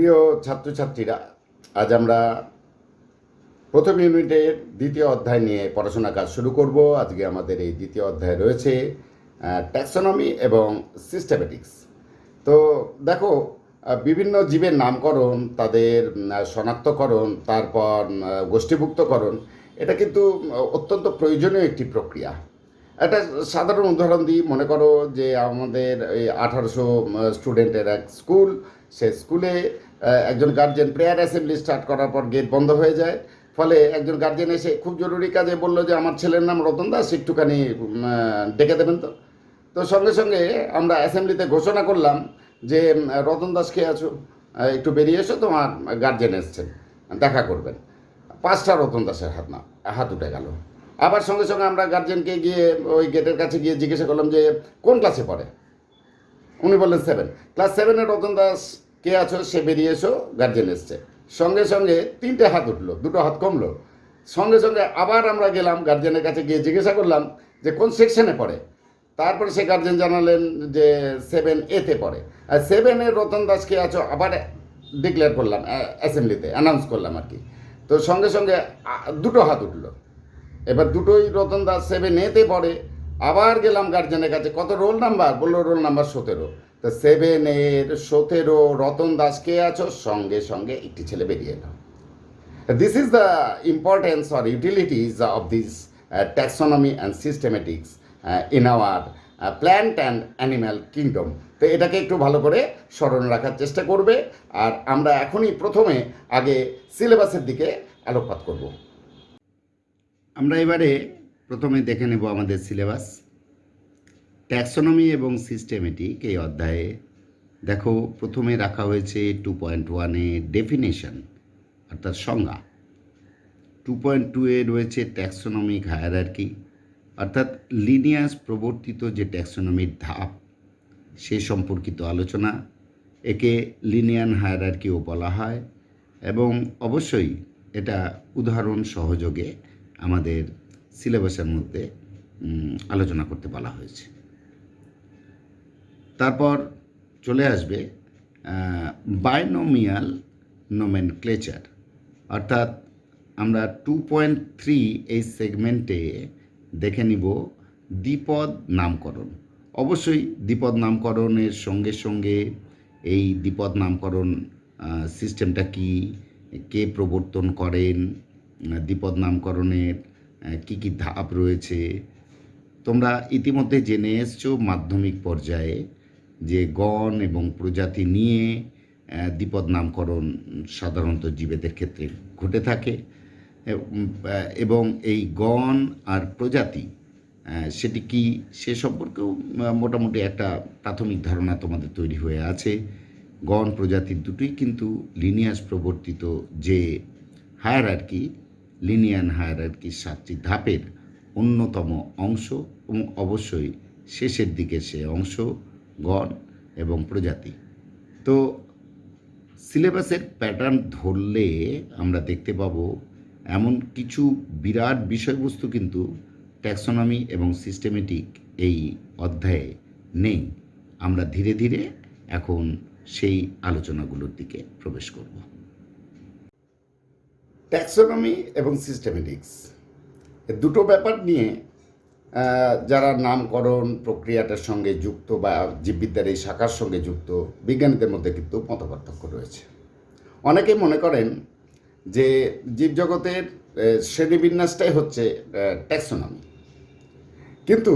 প্রিয় ছাত্রছাত্রীরা, আজ আমরা প্রথম ইউনিটের দ্বিতীয় অধ্যায় নিয়ে পড়াশোনা কাজ শুরু করব। আজকে আমাদের এই দ্বিতীয় অধ্যায় রয়েছে ট্যাক্সোনমি এবং সিস্টেমেটিক্স। তো দেখো, বিভিন্ন জীবের নামকরণ, তাদের শনাক্তকরণ, তারপর গোষ্ঠীভুক্তকরণ, এটা কিন্তু অত্যন্ত প্রয়োজনীয় একটি প্রক্রিয়া। একটা সাধারণ উদাহরণ দিই। মনে করো যে আমাদের এই 1800 স্টুডেন্টের এক স্কুল, সে স্কুলে একজন গার্জেন প্রেয়ার অ্যাসেম্বলি স্টার্ট করার পর গেট বন্ধ হয়ে যায়। ফলে একজন গার্জেন এসে খুব জরুরি কাজে বলল যে আমার ছেলের নাম রতন দাস, একটুখানি ডেকে দেবেন। তো সঙ্গে সঙ্গে আমরা অ্যাসেম্বলিতে ঘোষণা করলাম যে রতন দাস কে আছো, একটু বেরিয়ে এসো, তোমার গার্জেন এসছেন, দেখা করবেন। 5টা রতন দাসের হাত উঠে গেল। আবার সঙ্গে সঙ্গে আমরা গার্জেনকে গিয়ে ওই গেটের কাছে গিয়ে জিজ্ঞাসা করলাম যে কোন ক্লাসে পড়ে। উনি বললেন 7। ক্লাস 7-এর রতন দাস কে আছো, সে বেরিয়ে এসো, গার্জেন এসছে। সঙ্গে সঙ্গে 3টে হাত উঠলো, 2টো হাত কমলো। সঙ্গে সঙ্গে আবার আমরা গেলাম গার্জেনের কাছে গিয়ে জিজ্ঞাসা করলাম যে কোন সেকশনে পড়ে। তারপরে সে গার্জেন জানালেন যে 7A-তে পড়ে। আর 7-এর রতন দাস কে আছো আবার ডিক্লেয়ার করলাম, অ্যাসেম্বলিতে অ্যানাউন্স করলাম আর কি। তো সঙ্গে সঙ্গে 2টো হাত উঠলো। এবার দুটোই রতন দাস 7A-তে পড়ে। আবার গেলাম গার্জেনের কাছে, কত রোল নাম্বার, বললো রোল নাম্বার 17। তো 7-এর 17 রতন দাস কে আছো, সঙ্গে সঙ্গে একটি ছেলে বেরিয়ে এলো। This is the importance or utilities of this taxonomy and systematics in our plant and animal kingdom. তো এটাকে একটু ভালো করে স্মরণ রাখার চেষ্টা করবে। আর আমরা এখনই প্রথমে আগে সিলেবাসের দিকে আলোকপাত করব। আমরা এবারে প্রথমে দেখে নেব আমাদের সিলেবাস। ট্যাক্সোনমি এবং সিস্টেমেটিক এই অধ্যায়ে দেখো, প্রথমে রাখা হয়েছে 2.1-এ ডেফিনেশন অর্থাৎ সংজ্ঞা। 2.2-এ রয়েছে ট্যাক্সোনমিক হায়ারার্কি অর্থাৎ লিনিয়াস প্রবর্তিত যে ট্যাক্সোনমির ধাপ সে সম্পর্কিত আলোচনা। একে লিনিয়ান হায়ারার্কিও বলা হয় এবং অবশ্যই এটা উদাহরণ সহযোগে আমাদের সিলেবাসের মধ্যে আলোচনা করতে বলা হয়েছে। তারপর চলে আসবে বাইনোমিয়াল নোমেনক্লেচার অর্থাৎ আমরা 2.3 এই সেগমেন্টে দেখে নিব দ্বিপদ নামকরণ। অবশ্যই দ্বিপদ নামকরণের সঙ্গে সঙ্গে এই দ্বিপদ নামকরণ সিস্টেমটা কি, কে প্রবর্তন করেন, দ্বিপদ নামকরণের কি কি ধাপ রয়েছে। তোমরা ইতিমধ্যে জেনে এসছো মাধ্যমিক পর্যায়ে যে গণ এবং প্রজাতি নিয়ে দ্বিপদ নামকরণ সাধারণত জীবেদের ক্ষেত্রে ঘটে থাকে এবং এই গণ আর প্রজাতি সেটি কি সে সম্পর্কেও মোটামুটি একটা প্রাথমিক ধারণা তোমাদের তৈরি হয়ে আছে। গণ প্রজাতির দুটোই কিন্তু লিনিয়াস প্রবর্তিত যে হায়ারার্কি, লিনিয়ান হায়ারার্কির 7টি ধাপের অন্যতম অংশ এবং অবশ্যই শেষের দিকে সে অংশ গণ এবং প্রজাতি। তো সিলেবাসের প্যাটার্ন ধরলে আমরা দেখতে পাবো এমন কিছু বিরাট বিষয়বস্তু কিন্তু ট্যাক্সোনমি এবং সিস্টেমেটিক এই অধ্যায়ে নেই। আমরা ধীরে ধীরে এখন সেই আলোচনাগুলোর দিকে প্রবেশ করব। ট্যাক্সোনমি এবং সিস্টেমেটিক্স দুটো ব্যাপার নিয়ে যারা নামকরণ প্রক্রিয়াটার সঙ্গে যুক্ত বা জীববিদ্যার এই শাখার সঙ্গে যুক্ত বিজ্ঞানীদের মধ্যে কিন্তু মতপার্থক্য রয়েছে। অনেকে মনে করেন যে জীবজগতের শ্রেণীবিন্যাসটাই হচ্ছে ট্যাক্সোনমি, কিন্তু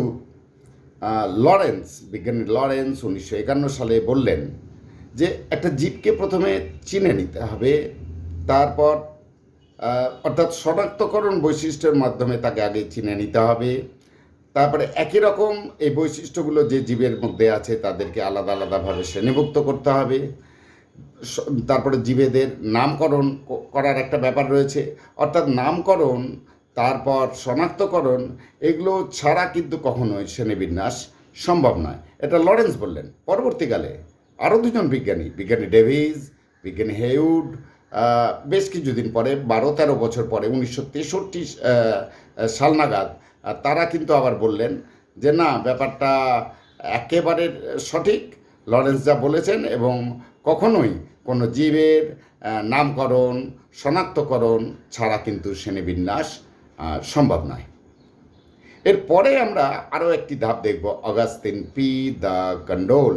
বিজ্ঞানী লরেন্স 1951 সালে বললেন যে একটা জীবকে প্রথমে চিনে নিতে হবে, তারপর অর্থাৎ শনাক্তকরণ বৈশিষ্ট্যের মাধ্যমে তাকে আগে চিনে নিতে হবে, তারপরে একই রকম এই বৈশিষ্ট্যগুলো যে জীবের মধ্যে আছে তাদেরকে আলাদা আলাদাভাবে শ্রেণীভুক্ত করতে হবে। তারপরে জীবেদের নামকরণ করার একটা ব্যাপার রয়েছে, অর্থাৎ নামকরণ তারপর শনাক্তকরণ এগুলো ছাড়া কিন্তু কখনোই শ্রেণীবিন্যাস সম্ভব নয়। এটা লরেন্স বললেন। পরবর্তীকালে আরও দুজন বিজ্ঞানী ডেভিস, বিজ্ঞানী হেউড, বেশ কিছুদিন পরে 12-13 বছর পরে 1963 সাল নাগাদ তারা কিন্তু আবার বললেন যে না, ব্যাপারটা একেবারে সঠিক, লরেন্স যা বলেছেন, এবং কখনোই কোনো জীবের নামকরণ শনাক্তকরণ ছাড়া কিন্তু শ্রেণীবিন্যাস সম্ভব নয়। এরপরে আমরা আরও একটি ধাপ দেখব। অগাস্তিন পি দ্য কন্ডোল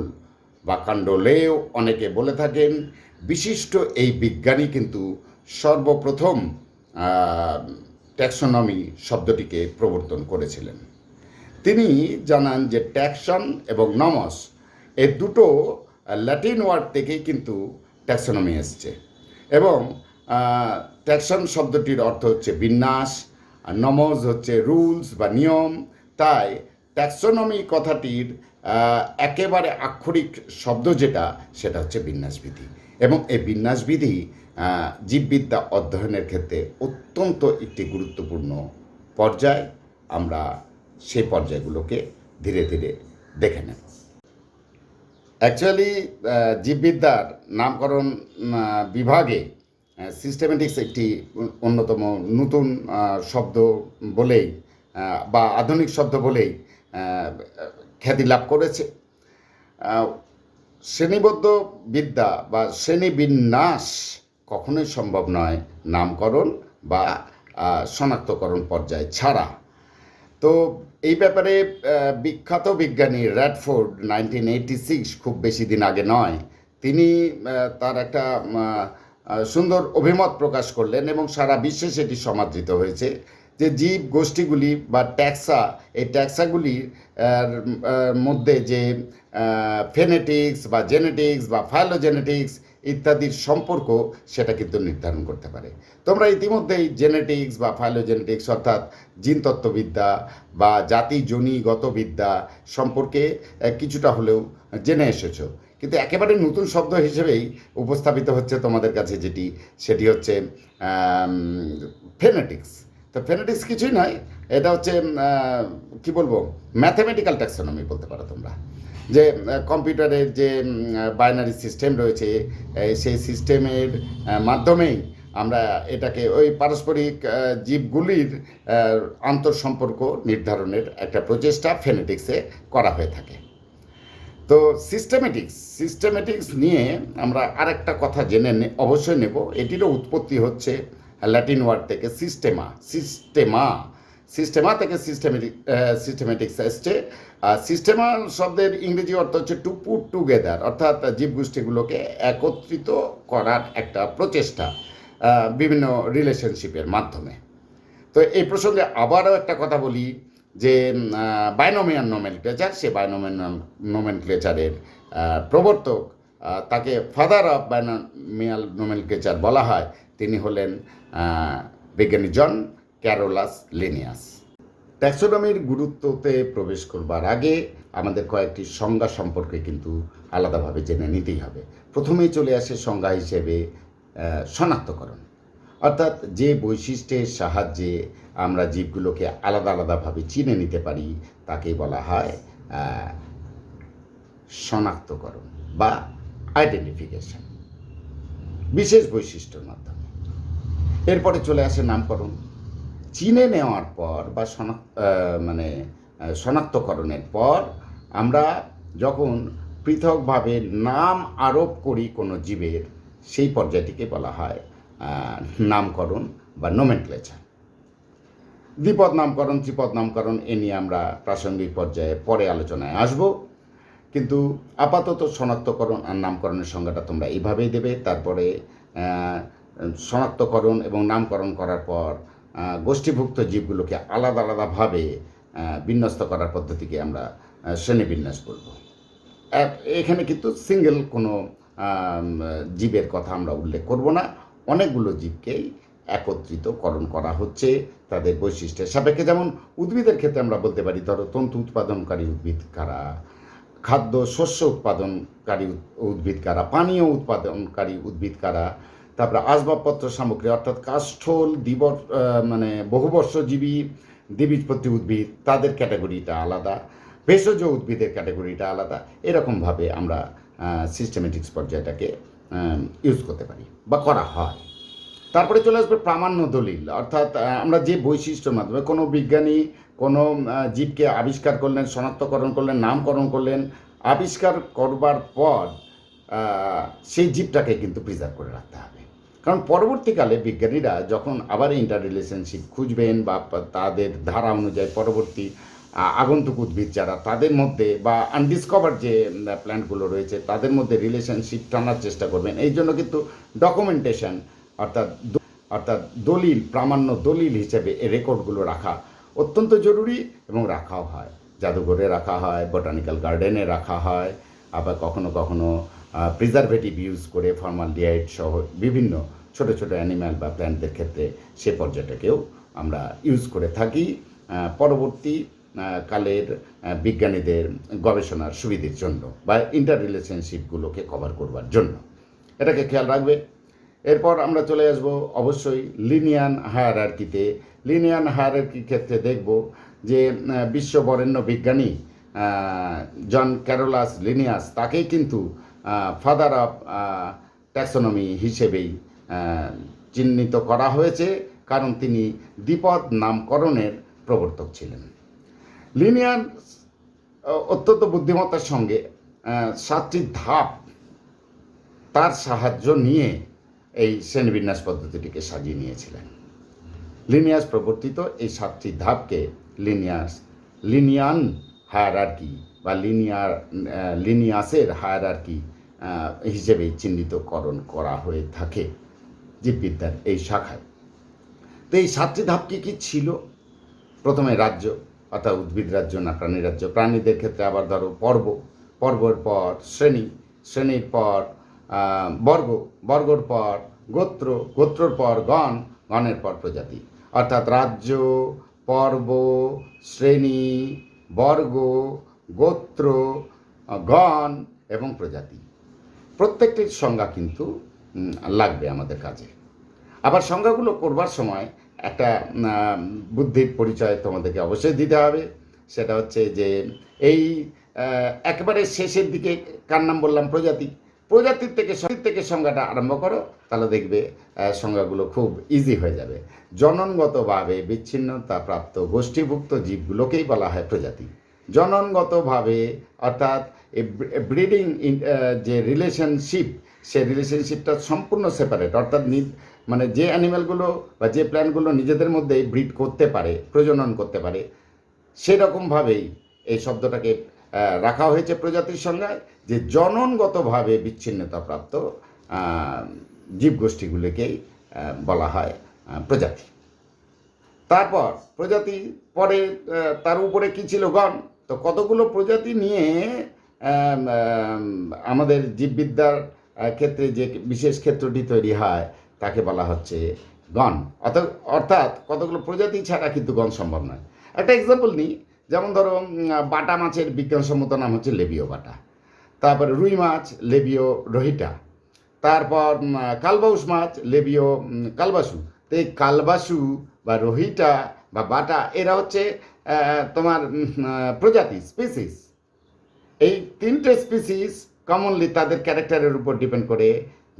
বা কন্ডোলেও অনেকে বলে থাকেন। বিশিষ্ট এই বিজ্ঞানী কিন্তু সর্বপ্রথম ট্যাক্সোনমি শব্দটিকে প্রবর্তন করেছিলেন। তিনি জানান যে ট্যাক্সন এবং নমস এই দুটো ল্যাটিন ওয়ার্ড থেকেই কিন্তু ট্যাক্সোনমি এসছে এবং ট্যাক্সন শব্দটির অর্থ হচ্ছে বিন্যাস, আর নমস হচ্ছে রুলস বা নিয়ম। তাই ট্যাক্সোনমি কথাটির একেবারে আক্ষরিক শব্দ যেটা সেটা হচ্ছে বিন্যাসবিধি, এবং এই বিন্যাসবিধি জীববিদ্যা অধ্যয়নের ক্ষেত্রে অত্যন্ত একটি গুরুত্বপূর্ণ পর্যায়। আমরা সেই পর্যায়গুলোকে ধীরে ধীরে দেখে নেব। অ্যাকচুয়ালি জীববিদ্যার নামকরণ বিভাগে সিস্টেমেটিক্স একটি অন্যতম নতুন শব্দ বলেই বা আধুনিক শব্দ বলেই খ্যাতি লাভ করেছে। শ্রেণীবদ্ধ বিদ্যা বা শ্রেণীবিন্যাস কখনোই সম্ভব নয় নামকরণ বা শনাক্তকরণ পর্যায় ছাড়া। তো এই ব্যাপারে বিখ্যাত বিজ্ঞানী র্যাডফোর্ড 1986, খুব বেশি দিন আগে নয়, তিনি তার একটা সুন্দর অভিমত প্রকাশ করলেন এবং সারা বিশ্বে সেটি সমাদৃত হয়েছে যে জীব গোষ্ঠীগুলি বা ট্যাক্সা, এই ট্যাক্সাগুলির মধ্যে যে ফেনেটিক্স বা জেনেটিক্স বা ফাইলোজেনেটিক্স ইত্যাদির সম্পর্ক সেটা কিন্তু নির্ধারণ করতে পারে। তোমরা ইতিমধ্যেই জেনেটিক্স বা ফাইলোজেনেটিক্স অর্থাৎ জিনতত্ত্ববিদ্যা বা জাতিজনীগত বিদ্যা সম্পর্কে কিছুটা হলেও জেনে এসেছো, কিন্তু একেবারে নতুন শব্দ হিসেবেই উপস্থাপিত হচ্ছে তোমাদের কাছে সেটি হচ্ছে ফেনেটিক্স। তো ফেনেটিক্স কিছুই নয়, এটা হচ্ছে কি বলবো, ম্যাথমেটিক্যাল ট্যাক্সোনমি বলতে পারো তোমরা। যে কম্পিউটারের যে বাইনারি সিস্টেম রয়েছে সেই সিস্টেমের মাধ্যমেই আমরা এটাকে ওই পারস্পরিক জীবগুলির আন্তঃসম্পর্ক নির্ধারণের একটা প্রচেষ্টা ফেনেটিক্সে করা হয়ে থাকে। তো সিস্টেমেটিক্স নিয়ে আমরা আরেকটা কথা জেনে অবশ্যই নেব। এটিরও উৎপত্তি হচ্ছে ল্যাটিন ওয়ার্ড থেকে সিস্টেমা থেকে সিস্টেমেটিক্স এসছে। সিস্টেমা শব্দের ইংরেজি অর্থ হচ্ছে টু পুট টুগেদার, অর্থাৎ জীবগোষ্ঠীগুলোকে একত্রিত করার একটা প্রচেষ্টা বিভিন্ন রিলেশনশিপের মাধ্যমে। তো এই প্রসঙ্গে আবারও একটা কথা বলি যে বাইনোমিয়াল নোমেনক্লেচার, সে বাইনোমিয়াল নোমেনক্লেচারের প্রবর্তক, তাকে ফাদার অফ বাইনোমিয়াল নোমেনক্লেচার বলা হয়। তিনি হলেন বিজ্ঞানী জন ক্যারোলাস লিনিয়াস। ট্যাক্সোনমির গুরুত্বতে প্রবেশ করবার আগে আমাদের কয়েকটি সংজ্ঞা সম্পর্কে কিন্তু আলাদাভাবে জেনে নিতেই হবে। প্রথমেই চলে আসে সংজ্ঞা হিসেবে শনাক্তকরণ, অর্থাৎ যে বৈশিষ্ট্যের সাহায্যে আমরা জীবগুলোকে আলাদা আলাদাভাবে চিনে নিতে পারি তাকেই বলা হয় শনাক্তকরণ বা আইডেন্টিফিকেশন, বিশেষ বৈশিষ্ট্যের মাধ্যমে। এরপরে চলে আসে নামকরণ। চিনে নেওয়ার পর বা শনাক্তকরণের পর আমরা যখন পৃথকভাবে নাম আরোপ করি কোনো জীবের, সেই পর্যায়টিকে বলা হয় নামকরণ বা নোমেনক্লেচার। দ্বিপদ নামকরণ, ত্রিপদ নামকরণ এ নিয়ে আমরা প্রাসঙ্গিক পর্যায়ে পরে আলোচনায় আসব, কিন্তু আপাতত শনাক্তকরণ আর নামকরণের সংজ্ঞাটা তোমরা এইভাবেই দেবে। তারপরে শনাক্তকরণ এবং নামকরণ করার পর গোষ্ঠীভুক্ত জীবগুলোকে আলাদা আলাদাভাবে বিন্যস্ত করার পদ্ধতিকে আমরা শ্রেণীবিন্যাস বলব। এখানে কিন্তু সিঙ্গেল কোনো জীবের কথা আমরা উল্লেখ করব না, অনেকগুলো জীবকেই একত্রিতকরণ করা হচ্ছে তাদের বৈশিষ্ট্যের সাপেক্ষে। যেমন উদ্ভিদের ক্ষেত্রে আমরা বলতে পারি, ধরো তন্তু উৎপাদনকারী উদ্ভিদ কারা, খাদ্য শস্য উৎপাদনকারী উদ্ভিদ কারা, পানীয় উৎপাদনকারী উদ্ভিদ কারা, তারপরে আসবাবপত্র সামগ্রী অর্থাৎ কাষ্ঠল বহুবর্ষজীবী দ্বিবীজপত্রী উদ্ভিদ, তাদের ক্যাটাগরিটা আলাদা, ভেষজ উদ্ভিদের ক্যাটাগরিটা আলাদা। এরকমভাবে আমরা সিস্টেমেটিক্স পর্যায়টাকে ইউজ করতে পারি বা করা হয়। তারপরে চলে আসবে প্রামাণ্য দলিল, অর্থাৎ আমরা যে বৈশিষ্ট্যের মাধ্যমে কোনো বিজ্ঞানী কোনো জীবকে আবিষ্কার করলেন, শনাক্তকরণ করলেন, নামকরণ করলেন, আবিষ্কার করবার পর সেই জীবটাকে কিন্তু প্রিজার্ভ করে রাখতে হবে। কারণ পরবর্তীকালে বিজ্ঞানীরা যখন আবার ইন্টার রিলেশনশিপ খুঁজবেন বা তাদের ধারা অনুযায়ী পরবর্তী আগন্তুক উদ্ভিদ যারা তাদের মধ্যে বা আনডিসকভার যে প্ল্যান্টগুলো রয়েছে তাদের মধ্যে রিলেশনশিপ টানার চেষ্টা করবেন। এই জন্য কিন্তু ডকুমেন্টেশন অর্থাৎ দলিল, প্রামাণ্য দলিল হিসেবে এই রেকর্ডগুলো রাখা অত্যন্ত জরুরি এবং রাখাও হয়। জাদুঘরে রাখা হয়, বটানিক্যাল গার্ডেনে রাখা হয়, আবার কখনো কখনো প্রিজারভেটিভ ইউজ করে ফর্মালডিহাইড সহ বিভিন্ন ছোট ছোট অ্যানিম্যাল বা প্ল্যান্টদের ক্ষেত্রে সে পর্যায়টাকেও আমরা ইউজ করে থাকি পরবর্তী কালের বিজ্ঞানীদের গবেষণার সুবিধের জন্য বা ইন্টার রিলেশনশিপগুলোকে কভার করবার জন্য। এটাকে খেয়াল রাখবে। এরপর আমরা চলে আসব অবশ্যই লিনিয়ান হায়ারার্কিতে। লিনিয়ান হায়ারার্কির ক্ষেত্রে দেখব যে বিশ্ববরেণ্য বিজ্ঞানী জন ক্যারোলাস লিনিয়াস তাকেই কিন্তু ফাদার অফ ট্যাক্সোনমি হিসেবেই চিহ্নিত করা হয়েছে, কারণ তিনি দ্বিপদ নামকরণের প্রবর্তক ছিলেন। লিনিয়ান অত্যন্ত বুদ্ধিমত্তার সঙ্গে 7টি ধাপ তার সাহায্য নিয়ে এই শ্রেণীবিন্যাস পদ্ধতিটিকে সাজিয়ে নিয়েছিলেন। লিনিয়াস প্রবর্তিত এই 7টি ধাপকে লিনিয়ান হায়ারার্কি বা লিনিয়াসের হায়ারার্কি হিসেবেই চিহ্নিতকরণ করা হয়ে থাকে জীববিদ্যার এই শাখায়। তো এই 7টি ধাপ কী ছিল? প্রথমে রাজ্য, অর্থাৎ উদ্ভিদ রাজ্য না প্রাণী রাজ্য। প্রাণীদের ক্ষেত্রে আবার ধরো পর্ব, পর্বর পর শ্রেণী, শ্রেণীর পর বর্গ, বর্গর পর গোত্র, গোত্রর পর গণ, গণের পর প্রজাতি। অর্থাৎ রাজ্য, পর্ব, শ্রেণী, বর্গ, গোত্র, গণ এবং প্রজাতি, প্রত্যেকটির সংজ্ঞা কিন্তু লাগবে আমাদের কাজে। আবার সংজ্ঞাগুলো করবার সময় একটা বুদ্ধির পরিচয় তোমাদেরকে অবশ্যই দিতে হবে। সেটা হচ্ছে যে এই একেবারে শেষের দিকে কার নাম বললাম? প্রজাতি। প্রজাতির থেকে সংজ্ঞাটা আরম্ভ করো, তাহলে দেখবে সংজ্ঞাগুলো খুব ইজি হয়ে যাবে। জননগতভাবে বিচ্ছিন্নতাপ্রাপ্ত গোষ্ঠীভুক্ত জীবগুলোকেই বলা হয় প্রজাতি। জননগতভাবে অর্থাৎ ব্রিডিং যে রিলেশনশিপ, সে রিলেশনশিপটা সম্পূর্ণ সেপারেট, অর্থাৎ মানে যে অ্যানিম্যালগুলো বা যে প্ল্যান্টগুলো নিজেদের মধ্যেই ব্রিড করতে পারে, প্রজনন করতে পারে, সেরকমভাবেই এই শব্দটাকে রাখা হয়েছে প্রজাতির সংজ্ঞায়, যে জননগতভাবে বিচ্ছিন্নতাপ্রাপ্ত জীবগোষ্ঠীগুলিকেই বলা হয় প্রজাতি। তারপর প্রজাতি, পরে তার উপরে কী ছিল? গণ। তো কতগুলো প্রজাতি নিয়ে আমাদের জীববিদ্যার ক্ষেত্রে যে বিশেষ ক্ষেত্রটি তৈরি হয় তাকে বলা হচ্ছে গণ। অর্থাৎ কতগুলো প্রজাতি ছাড়া কিন্তু গণ সম্ভব নয়। একটা এক্সাম্পল নিই, যেমন ধরো বাটা মাছের বিজ্ঞানসম্মত নাম হচ্ছে লেবিও বাটা। তারপরে রুই মাছ লেবিও রোহিটা। তারপর কালবাউস মাছ লেবিও কালবাসু। তো এই কালবাসু বা রোহিটা বা বাটা এরা হচ্ছে তোমার প্রজাতি, স্পিসিস। এই 3টে স্পিসিস কমনলি তাদের ক্যারেক্টারের উপর ডিপেন্ড করে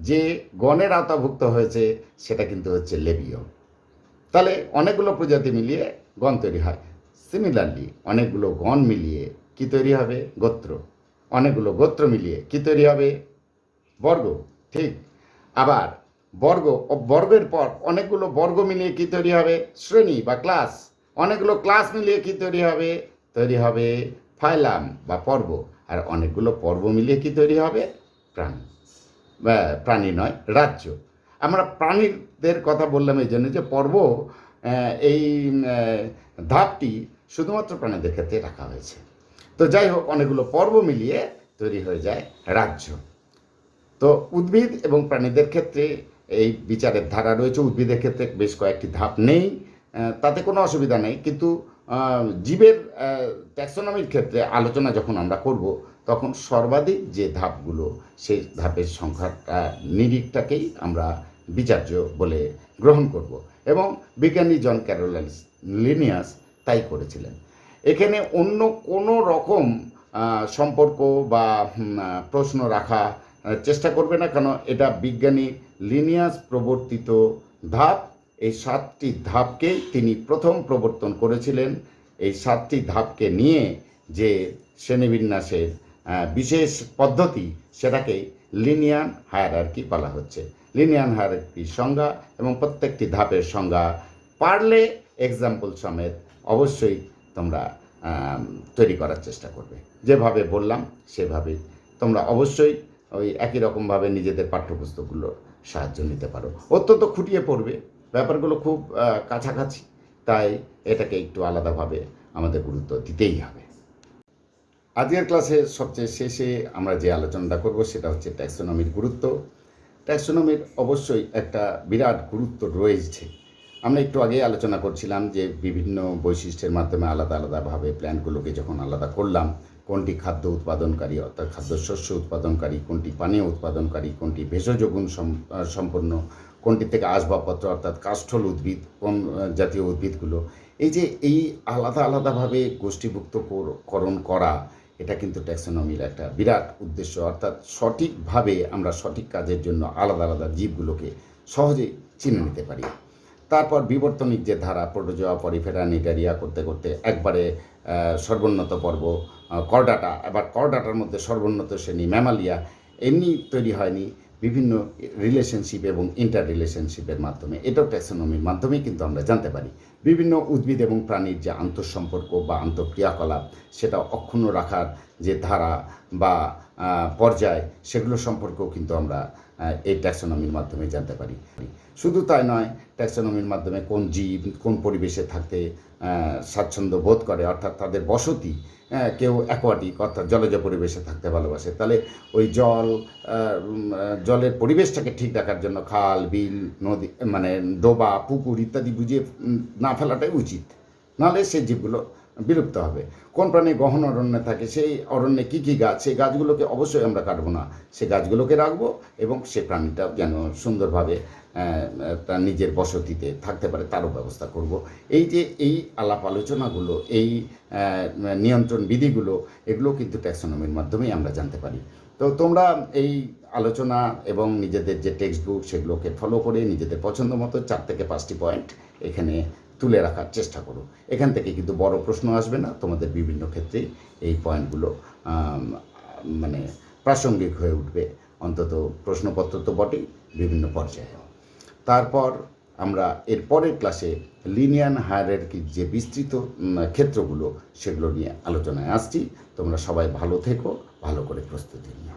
যে গণের আওতাভুক্ত হয়েছে সেটা কিন্তু হচ্ছে লেবিও। তাহলে অনেকগুলো প্রজাতি মিলিয়ে গণ তৈরি হয়। সিমিলারলি অনেকগুলো গণ মিলিয়ে কি তৈরি হবে? গোত্র। অনেকগুলো গোত্র মিলিয়ে কি তৈরি হবে? বর্গ। ঠিক। আবার বর্গের পর অনেকগুলো বর্গ মিলিয়ে কি তৈরি হবে? শ্রেণী বা ক্লাস। অনেকগুলো ক্লাস মিলিয়ে কি তৈরি হবে? তৈরি হবে ফাইলাম বা পর্ব। আর অনেকগুলো পর্ব মিলিয়ে কি তৈরি হবে? প্রাণী। প্রাণী নয়, রাজ্য। আমরা প্রাণীদের কথা বললাম এই জন্য যে পর্ব এই ধাপটি শুধুমাত্র প্রাণীদের ক্ষেত্রে রাখা হয়েছে। তো যাই হোক, অনেকগুলো পর্ব মিলিয়ে তৈরি হয়ে যায় রাজ্য। তো উদ্ভিদ এবং প্রাণীদের ক্ষেত্রে এই বিচারের ধারা রয়েছে। উদ্ভিদের ক্ষেত্রে বেশ কয়েকটি ধাপ নেই, তাতে কোনো অসুবিধা নেই, কিন্তু জীবের ট্যাক্সোনমির ক্ষেত্রে আলোচনা যখন আমরা করব তখন সর্বাধিক যে ধাপগুলো, সেই ধাপের সংখ্যাটা নিরিখটাকেই আমরা বিচার্য বলে গ্রহণ করব। এবং বিজ্ঞানী জন ক্যারোলাস লিনিয়াস তাই করেছিলেন। এখানে অন্য কোনো রকম সম্পর্ক বা প্রশ্ন রাখা চেষ্টা করবে না, কেন এটা বিজ্ঞানী লিনিয়াস প্রবর্তিত ধাপ। এই 7টি ধাপকে তিনি প্রথম প্রবর্তন করেছিলেন। এই 7টি ধাপকে নিয়ে যে শ্রেণীবিন্যাসের বিশেষ পদ্ধতি, সেটাকেই লিনিয়ান হায়ারার্কি বলা হচ্ছে। লিনিয়ান হায়ারার্কির সংজ্ঞা এবং প্রত্যেকটি ধাপের সংজ্ঞা পারলে এক্সাম্পল সমেত অবশ্যই তোমরা তৈরি করার চেষ্টা করবে। যেভাবে বললাম সেভাবে তোমরা অবশ্যই ওই একই রকমভাবে নিজেদের পাঠ্যপুস্তকগুলোর সাহায্য নিতে পারো। অত্যন্ত খুঁটিয়ে পড়বে, ব্যাপারগুলো খুব কাছাকাছি, তাই এটাকে একটু আলাদাভাবে আমাদের গুরুত্ব দিতেই হবে। আজকের ক্লাসের সবচেয়ে শেষে আমরা যে আলোচনাটা করব সেটা হচ্ছে ট্যাক্সোনমির গুরুত্ব। ট্যাক্সোনমির অবশ্যই একটা বিরাট গুরুত্ব রয়েছে। আমরা একটু আগেই আলোচনা করছিলাম যে বিভিন্ন বৈশিষ্ট্যের মাধ্যমে আলাদা আলাদাভাবে প্ল্যান্টগুলোকে যখন আলাদা করলাম, কোনটি খাদ্য উৎপাদনকারী অর্থাৎ খাদ্যশস্য উৎপাদনকারী, কোনটি পানীয় উৎপাদনকারী, কোনটি ভেষজ গুণ সম্পন্ন, কোনটি থেকে আসবাবপত্র অর্থাৎ কাষ্ঠল উদ্ভিদ, কোন জাতীয় উদ্ভিদগুলো, এই যে এই আলাদা আলাদাভাবে গোষ্ঠীভুক্তকরণ করা, এটা কিন্তু ট্যাক্সোনমির একটা বিরাট উদ্দেশ্য। অর্থাৎ সঠিকভাবে আমরা সঠিক কাজের জন্য আলাদা আলাদা জীবগুলোকে সহজেই চিনে নিতে পারি। তারপর বিবর্তনিক যে ধারা, প্রোটোজোয়া, পরিফেরা, নিগারিয়া করতে করতে একবারে সর্বোন্নত পর্ব করডাটা, আবার করডাটার মধ্যে সর্বোন্নত শ্রেণী ম্যামালিয়া, এমনি তৈরি হয়নি, বিভিন্ন রিলেশনশিপ এবং ইন্টার রিলেশনশিপের মাধ্যমে, এটাও ট্যাক্সোনমির মাধ্যমেই কিন্তু আমরা জানতে পারি। বিভিন্ন উদ্ভিদ এবং প্রাণীর যে আন্তঃসম্পর্ক বা আন্তঃক্রিয়াকলাপ, সেটা অক্ষুণ্ণ রাখার যে ধারা বা পর্যায়, সেগুলো সম্পর্কেও কিন্তু আমরা এই ট্যাক্সোনমির মাধ্যমে জানতে পারি। শুধু তাই নয়, ট্যাক্সোনমির মাধ্যমে কোন জীব কোন পরিবেশে থাকতে স্বাচ্ছন্দ্য বোধ করে, অর্থাৎ তাদের বসতি, কেউ অ্যাকোয়াটিক অর্থাৎ জলজ পরিবেশে থাকতে ভালোবাসে, তাহলে ওই জলের পরিবেশটাকে ঠিক রাখার জন্য খাল, বিল, নদী, মানে ডোবা, পুকুর ইত্যাদি বুঝিয়ে না ফেলাটাই উচিত, নাহলে সেই জীবগুলো বিলুপ্ত হবে। কোন প্রাণী গহন অরণ্যে থাকে, সেই অরণ্যে কী কী গাছ, সেই গাছগুলোকে অবশ্যই আমরা কাটবো না, সেই গাছগুলোকে রাখবো এবং সে প্রাণীটাও যেন সুন্দরভাবে তার নিজের বসতিতে থাকতে পারে তারও ব্যবস্থা করব। এই যে এই আলাপ আলোচনাগুলো, এই নিয়ন্ত্রণ বিধিগুলো, এগুলো কিন্তু ট্যাক্সোনমির মাধ্যমেই আমরা জানতে পারি। তো তোমরা এই আলোচনা এবং নিজেদের যে টেক্সট বুক, সেগুলোকে ফলো করে নিজেদের পছন্দ মতো 4 থেকে 5টি পয়েন্ট এখানে তুলে রাখার চেষ্টা করো। এখান থেকে কিন্তু বড় প্রশ্ন আসবে না, তোমাদের বিভিন্ন ক্ষেত্রেই এই পয়েন্টগুলো মানে প্রাসঙ্গিক হয়ে উঠবে, অন্তত প্রশ্নপত্র তো বটেই, বিভিন্ন পর্যায়ে। তারপর আমরা এর পরের ক্লাসে লিনিয়ান হায়ারার্কির যে বিস্তৃত ক্ষেত্রগুলো, সেগুলো নিয়ে আলোচনায় আসছি। তোমরা সবাই ভালো থেকো, ভালো করে প্রস্তুতি নিও।